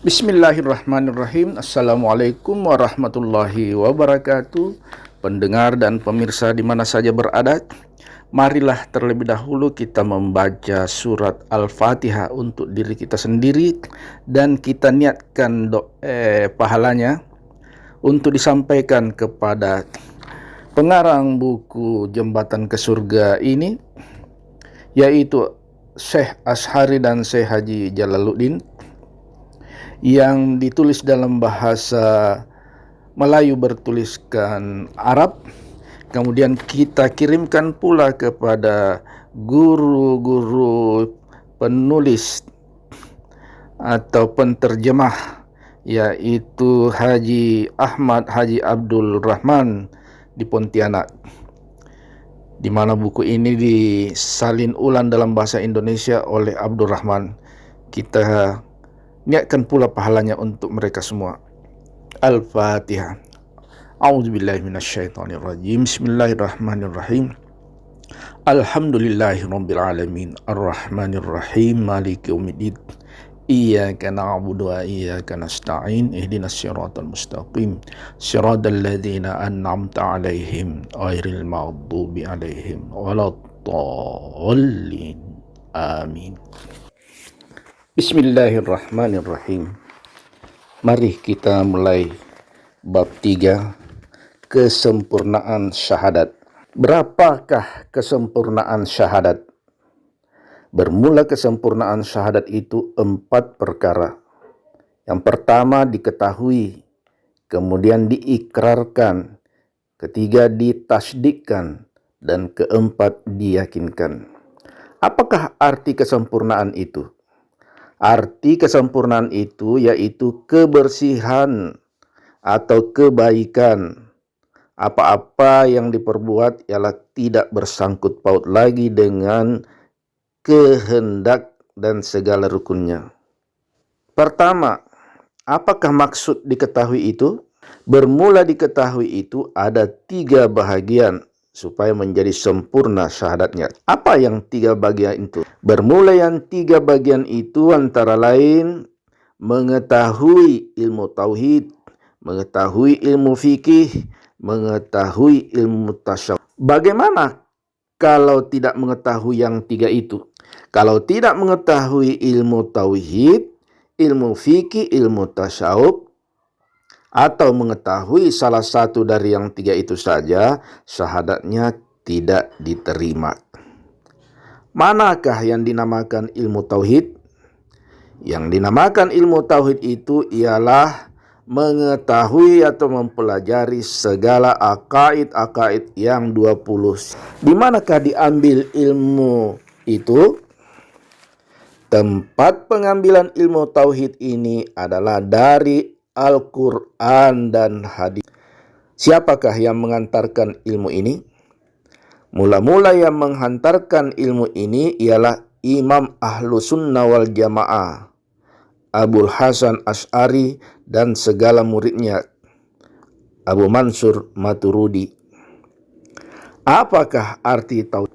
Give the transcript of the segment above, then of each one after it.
Bismillahirrahmanirrahim. Assalamualaikum warahmatullahi wabarakatuh. Pendengar dan pemirsa di mana saja berada, marilah terlebih dahulu kita membaca surat Al-Fatihah untuk diri kita sendiri dan kita niatkan pahalanya untuk disampaikan kepada pengarang buku Jembatan ke Surga ini, yaitu Syekh Ashari dan Syekh Haji Jalaluddin, yang ditulis dalam bahasa Melayu bertuliskan Arab. Kemudian kita kirimkan pula kepada guru-guru penulis atau penterjemah, yaitu Haji Ahmad Haji Abdul Rahman di Pontianak, di mana buku ini disalin ulang dalam bahasa Indonesia oleh Abdul Rahman. Kita niatkan pula pahalanya untuk mereka semua. Al-Fatihah. A'udzubillahi minasyaitonirrajim. Bismillahirrahmanirrahim. Alhamdulillahirabbil alamin. Arrahmanirrahim. Maliki yaumiddin. Iyyaka na'budu wa iyyaka nasta'in. Ihdinas siratal mustaqim. Siratal ladzina an'amta 'alaihim ghairil maghdubi 'alaihim waladdallin. Amin. Bismillahirrahmanirrahim. Mari kita mulai bab 3, kesempurnaan syahadat. Berapakah kesempurnaan syahadat? Bermula kesempurnaan syahadat itu 4 perkara. Yang pertama diketahui, kemudian diikrarkan, ketiga ditasdikkan, dan keempat diyakinkan. Apakah arti kesempurnaan itu? Arti kesempurnaan itu yaitu kebersihan atau kebaikan. Apa-apa yang diperbuat ialah tidak bersangkut paut lagi dengan kehendak dan segala rukunnya. Pertama, apakah maksud diketahui itu? Bermula diketahui itu ada 3 bahagian supaya menjadi sempurna syahadatnya. Apa yang 3 bagian itu? Bermula yang 3 bagian itu antara lain mengetahui ilmu tauhid, mengetahui ilmu fikih, mengetahui ilmu tasawuf. Bagaimana kalau tidak mengetahui yang 3 itu? Kalau tidak mengetahui ilmu tauhid, ilmu fikih, ilmu tasawuf, atau mengetahui salah satu dari yang 3 itu saja, syahadatnya tidak diterima. Manakah yang dinamakan ilmu tauhid? Yang dinamakan ilmu tauhid itu ialah mengetahui atau mempelajari segala akaid-akaid yang 20. Di manakah diambil ilmu itu? Tempat pengambilan ilmu tauhid ini adalah dari Al-Quran dan hadis. Siapakah yang mengantarkan ilmu ini? Mula-mula yang menghantarkan ilmu ini ialah Imam Ahlus Sunnah wal Jamaah, Abul Hasan Asy'ari dan segala muridnya, Abu Mansur Maturidi. Apakah arti tauhid?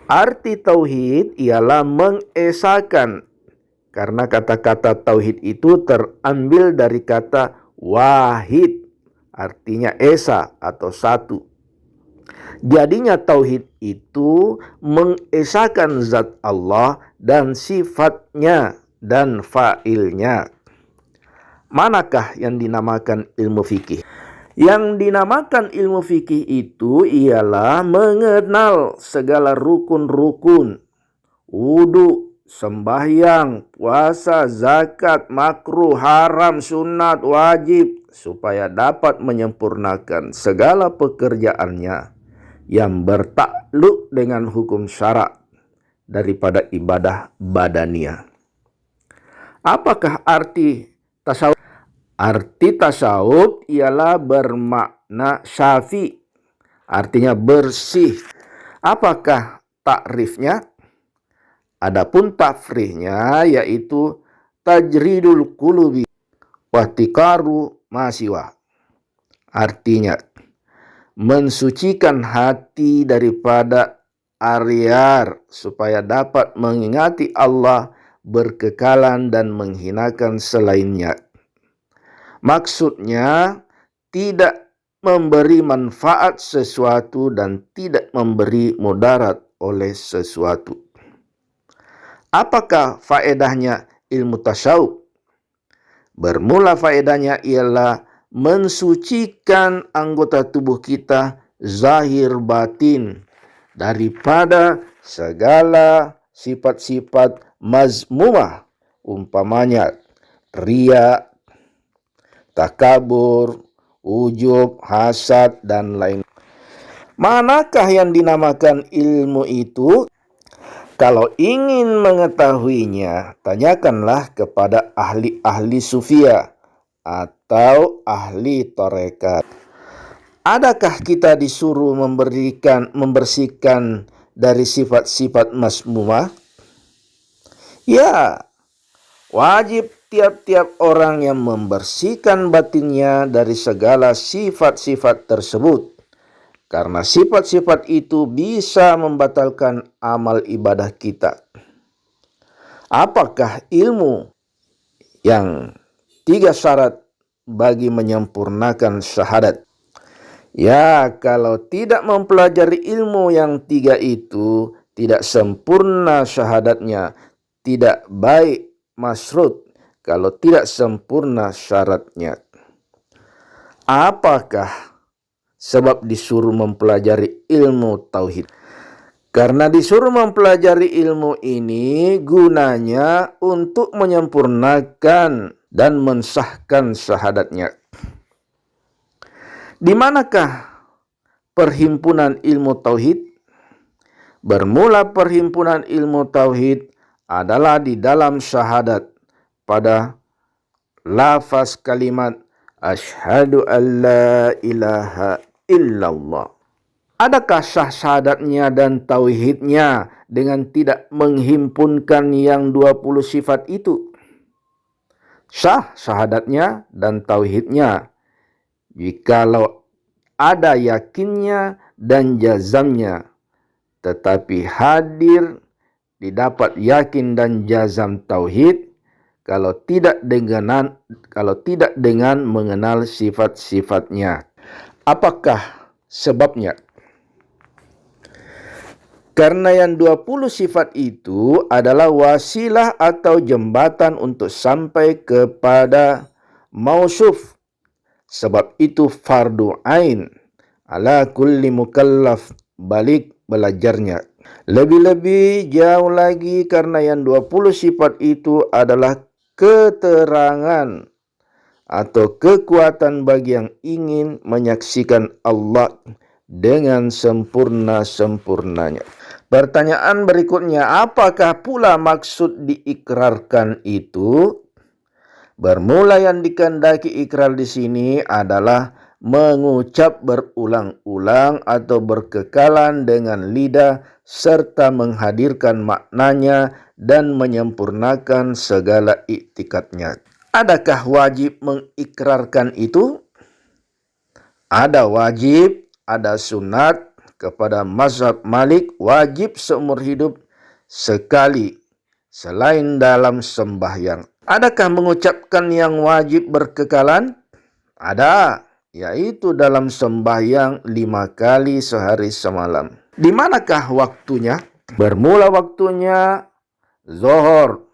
Arti tauhid ialah mengesahkan. Karena kata-kata tauhid itu terambil dari kata wahid, artinya esa atau satu. Jadinya tauhid itu mengesahkan zat Allah dan sifatnya dan fa'ilnya. Manakah yang dinamakan ilmu fikih? Yang dinamakan ilmu fikih itu ialah mengenal segala rukun-rukun, wudu, sembahyang, puasa, zakat, makruh, haram, sunat, wajib, supaya dapat menyempurnakan segala pekerjaannya yang bertakluk dengan hukum syarak daripada ibadah badaniyah. Apakah arti tasawuf? Arti tasawuf ialah bermakna syafi, artinya bersih. Apakah takrifnya? Adapun tafrihnya yaitu tajridul qulubi wahtikaru masiwa. Artinya mensucikan hati daripada aryar supaya dapat mengingati Allah, berkekalan dan menghinakan selainnya. Maksudnya, tidak memberi manfaat sesuatu dan tidak memberi mudarat oleh sesuatu. Apakah faedahnya ilmu tasawuf? Bermula faedahnya ialah mensucikan anggota tubuh kita zahir batin daripada segala sifat-sifat mazmumah, umpamanya riya, takabur, ujub, hasad, dan lain. Manakah yang dinamakan ilmu itu? Kalau ingin mengetahuinya, tanyakanlah kepada ahli-ahli sufia atau ahli tarekat. Adakah kita disuruh membersihkan dari sifat-sifat mazmumah? Ya, wajib tiap-tiap orang yang membersihkan batinnya dari segala sifat-sifat tersebut. Karena sifat-sifat itu bisa membatalkan amal ibadah kita. Apakah ilmu yang 3 syarat bagi menyempurnakan syahadat? Ya, kalau tidak mempelajari ilmu yang 3 itu, tidak sempurna syahadatnya, tidak baik masyrut kalau tidak sempurna syaratnya. Apakah sebab disuruh mempelajari ilmu tauhid? Karena disuruh mempelajari ilmu ini gunanya untuk menyempurnakan dan mensahkan syahadatnya. Di manakah perhimpunan ilmu tauhid? Bermula perhimpunan ilmu tauhid adalah di dalam syahadat pada lafaz kalimat asyhadu an la ilaha illallah. Adakah sah syahadatnya dan tauhidnya dengan tidak menghimpunkan yang 20 sifat itu? Sah syahadatnya dan tauhidnya jikalau ada yakinnya dan jazamnya, tetapi hadir didapat yakin dan jazam tauhid kalau tidak dengan mengenal sifat-sifatnya. Apakah sebabnya? Karena yang 20 sifat itu adalah wasilah atau jembatan untuk sampai kepada mausuf. Sebab itu fardu ain ala kulli mukallaf balik belajarnya. Lebih-lebih jauh lagi karena yang 20 sifat itu adalah keterangan atau kekuatan bagi yang ingin menyaksikan Allah dengan sempurna-sempurnanya. Pertanyaan berikutnya, apakah pula maksud diikrarkan itu? Bermula yang dikehendaki ikrar di sini adalah mengucap berulang-ulang atau berkekalan dengan lidah serta menghadirkan maknanya dan menyempurnakan segala iktikadnya. Adakah wajib mengikrarkan itu? Ada wajib, ada sunat. Kepada mazhab Malik wajib seumur hidup sekali selain dalam sembahyang. Adakah mengucapkan yang wajib berkekalan? Ada, yaitu dalam sembahyang 5 kali sehari semalam. Di manakah waktunya? Bermula waktunya zuhur,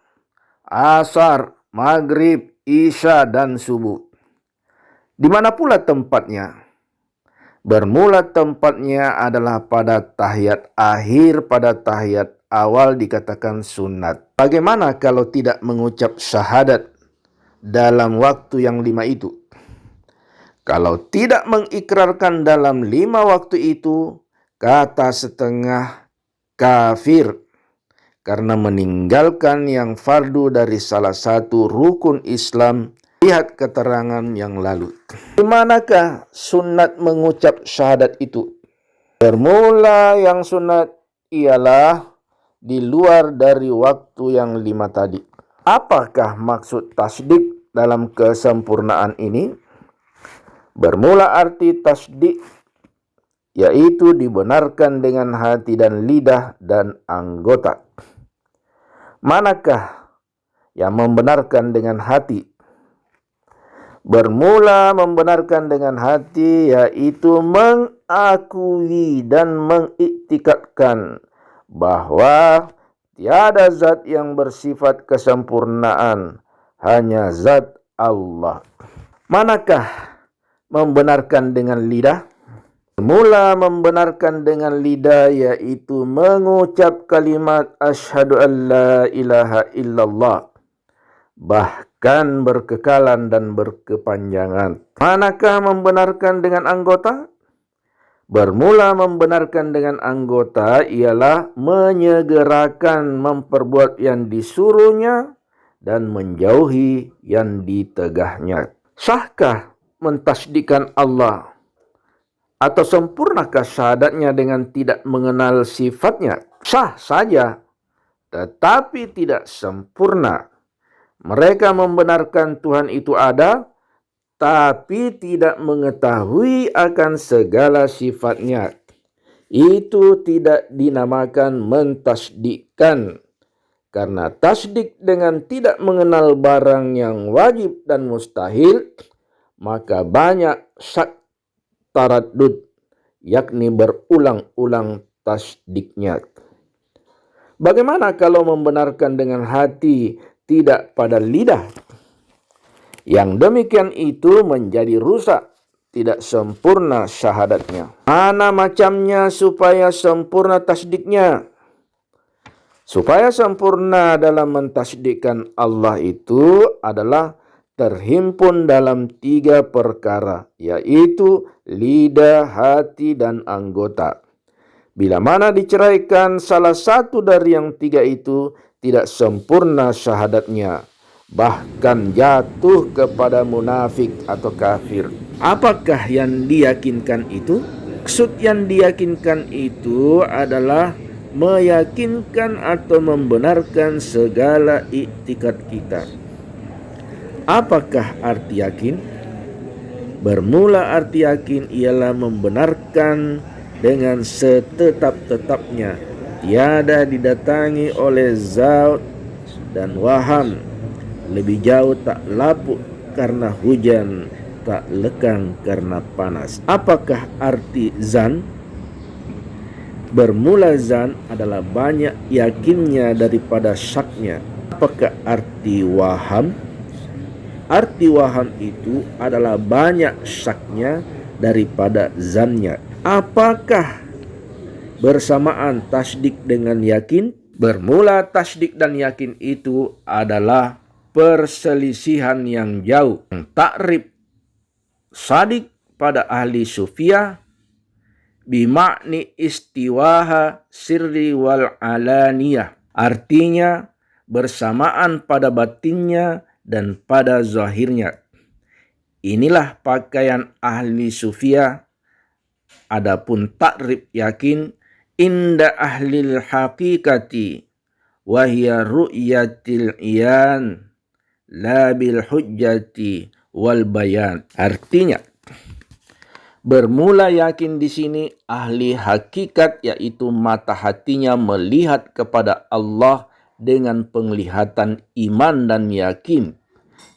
asar, maghrib, isya, dan subuh. Di mana pula tempatnya? Bermula tempatnya adalah pada tahiyat akhir, pada tahiyat awal dikatakan sunat. Bagaimana kalau tidak mengucap syahadat dalam waktu yang 5 itu? Kalau tidak mengikrarkan dalam 5 waktu itu, kata setengah kafir karena meninggalkan yang fardu dari salah satu rukun Islam. Lihat keterangan yang lalu. Di manakah sunat mengucap syahadat itu? Bermula yang sunat ialah di luar dari waktu yang 5 tadi. Apakah maksud tasdik dalam kesempurnaan ini? Bermula arti tasdik yaitu dibenarkan dengan hati dan lidah dan anggota. Manakah yang membenarkan dengan hati. Bermula membenarkan dengan hati yaitu mengakui dan mengiktikadkan bahwa tiada zat yang bersifat kesempurnaan, hanya zat Allah. Manakah membenarkan dengan lidah? Bermula membenarkan dengan lidah yaitu mengucap kalimat asyhadu an la ilaha illallah, bahkan berkekalan dan berkepanjangan. Manakah membenarkan dengan anggota? Bermula membenarkan dengan anggota ialah menyegerakan memperbuat yang disuruhnya dan menjauhi yang ditegahnya. Sahkah mentasdikan Allah? Atau sempurnakah syahadatnya dengan tidak mengenal sifatnya? Sah saja, tetapi tidak sempurna. Mereka membenarkan Tuhan itu ada, tapi tidak mengetahui akan segala sifatnya. Itu tidak dinamakan mentasdikkan. Karena tasdik dengan tidak mengenal barang yang wajib dan mustahil, maka banyak syak taraddud, yakni berulang-ulang tasdiknya. Bagaimana kalau membenarkan dengan hati, tidak pada lidah? Yang demikian itu menjadi rusak, tidak sempurna syahadatnya. Mana macamnya supaya sempurna tasdiknya? Supaya sempurna dalam mentasdikkan Allah itu adalah terhimpun dalam 3 perkara, yaitu lidah, hati, dan anggota. Bila mana diceraikan salah satu dari yang 3 itu, tidak sempurna syahadatnya, bahkan jatuh kepada munafik atau kafir. Apakah yang diyakinkan itu? Maksud yang diyakinkan itu adalah meyakinkan atau membenarkan segala iktikad kita. Apakah arti yakin? Bermula arti yakin ialah membenarkan dengan setetap-tetapnya, tiada didatangi oleh zaut dan waham, lebih jauh tak lapuk karena hujan, tak lekang karena panas. Apakah arti zan? Bermula zan adalah banyak yakinnya daripada syaknya. Apakah arti waham? Arti waham itu adalah banyak syaknya daripada zannya. Apakah bersamaan tasdik dengan yakin? Bermula tasdik dan yakin itu adalah perselisihan yang jauh. Takrif sadik pada ahli sufiyah bimakni istiwaha sirri wal alaniyah. Artinya bersamaan pada batinnya dan pada zahirnya. Inilah pakaian ahli sufiyah. Adapun takrif yakin inda ahlil haqiqati wahya ru'yatil iyan la bil hujjati wal bayan. Artinya bermula yakin di sini ahli hakikat, yaitu mata hatinya melihat kepada Allah dengan penglihatan iman dan yakin,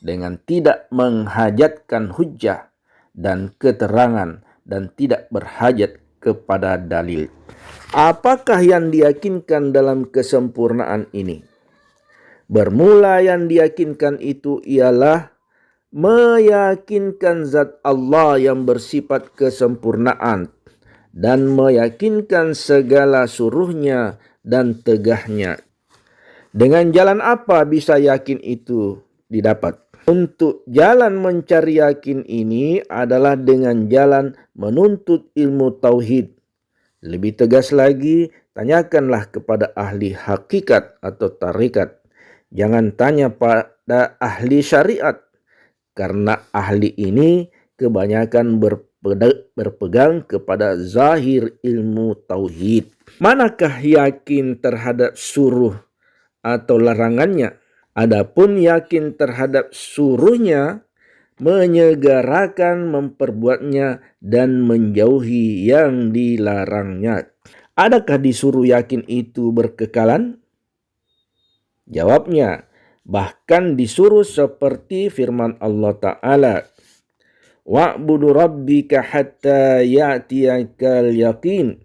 dengan tidak menghajatkan hujjah dan keterangan, dan tidak berhajat kepada dalil. Apakah yang diyakinkan dalam kesempurnaan ini? Bermula yang diyakinkan itu ialah meyakinkan zat Allah yang bersifat kesempurnaan dan meyakinkan segala suruhnya dan tegahnya. Dengan jalan apa bisa yakin itu didapat? Untuk jalan mencari yakin ini adalah dengan jalan menuntut ilmu tauhid. Lebih tegas lagi, tanyakanlah kepada ahli hakikat atau tarikat. Jangan tanya pada ahli syariat. Karena ahli ini kebanyakan berpegang kepada zahir ilmu tauhid. Manakah yakin terhadap suruh atau larangannya? Adapun yakin terhadap suruhnya, menyegerakan memperbuatnya dan menjauhi yang dilarangnya. Adakah disuruh yakin itu berkekalan? Jawabnya, Bahkan disuruh seperti firman Allah Ta'ala, wa'budu rabbika hatta ya'tiyakal yaqin.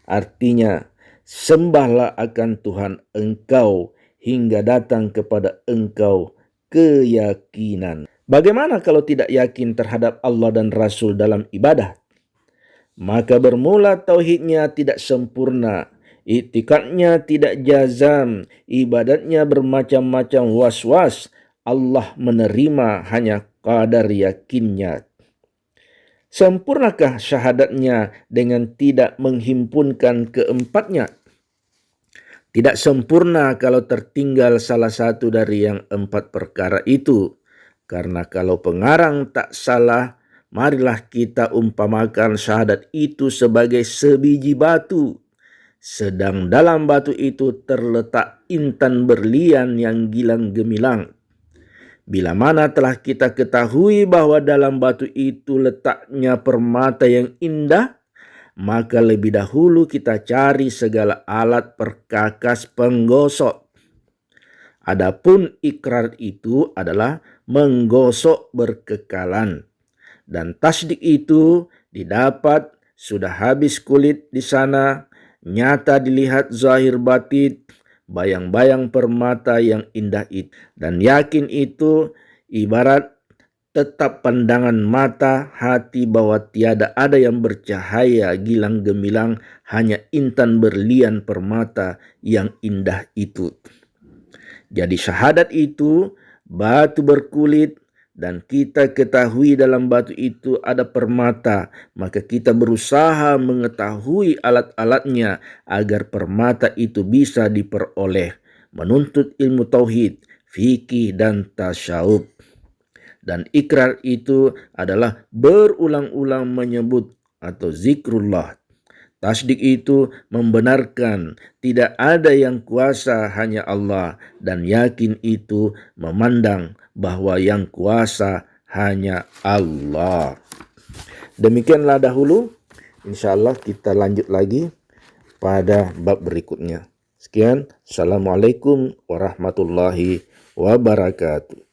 Artinya, sembahlah akan Tuhan engkau hingga datang kepada engkau keyakinan. Bagaimana kalau tidak yakin terhadap Allah dan Rasul dalam ibadah? Maka bermula tauhidnya tidak sempurna, i'tikadnya tidak jazam, ibadatnya bermacam-macam was-was. Allah menerima hanya kadar yakinnya. Sempurnakah syahadatnya dengan tidak menghimpunkan keempatnya? Tidak sempurna kalau tertinggal salah satu dari yang 4 perkara itu. Karena kalau pengarang tak salah, marilah kita umpamakan syahadat itu sebagai sebiji batu. Sedang dalam batu itu terletak intan berlian yang gilang gemilang. Bila mana telah kita ketahui bahwa dalam batu itu letaknya permata yang indah, maka lebih dahulu kita cari segala alat perkakas penggosok. Adapun ikrar itu adalah menggosok berkekalan. Dan tasdik itu didapat sudah habis kulit di sana, nyata dilihat zahir batin, bayang-bayang permata yang indah itu. Dan yakin itu ibarat tetap pandangan mata hati bahwa tiada ada yang bercahaya gilang gemilang, hanya intan berlian permata yang indah itu. Jadi syahadat itu batu berkulit, dan kita ketahui dalam batu itu ada permata, maka kita berusaha mengetahui alat-alatnya agar permata itu bisa diperoleh, menuntut ilmu tauhid, fikih dan tasyawuf. Dan ikrar itu adalah berulang-ulang menyebut atau zikrullah. Tasdik itu membenarkan tidak ada yang kuasa hanya Allah, dan yakin itu memandang bahwa yang kuasa hanya Allah. Demikianlah dahulu. Insyaallah kita lanjut lagi pada bab berikutnya. Sekian. Assalamualaikum warahmatullahi wabarakatuh.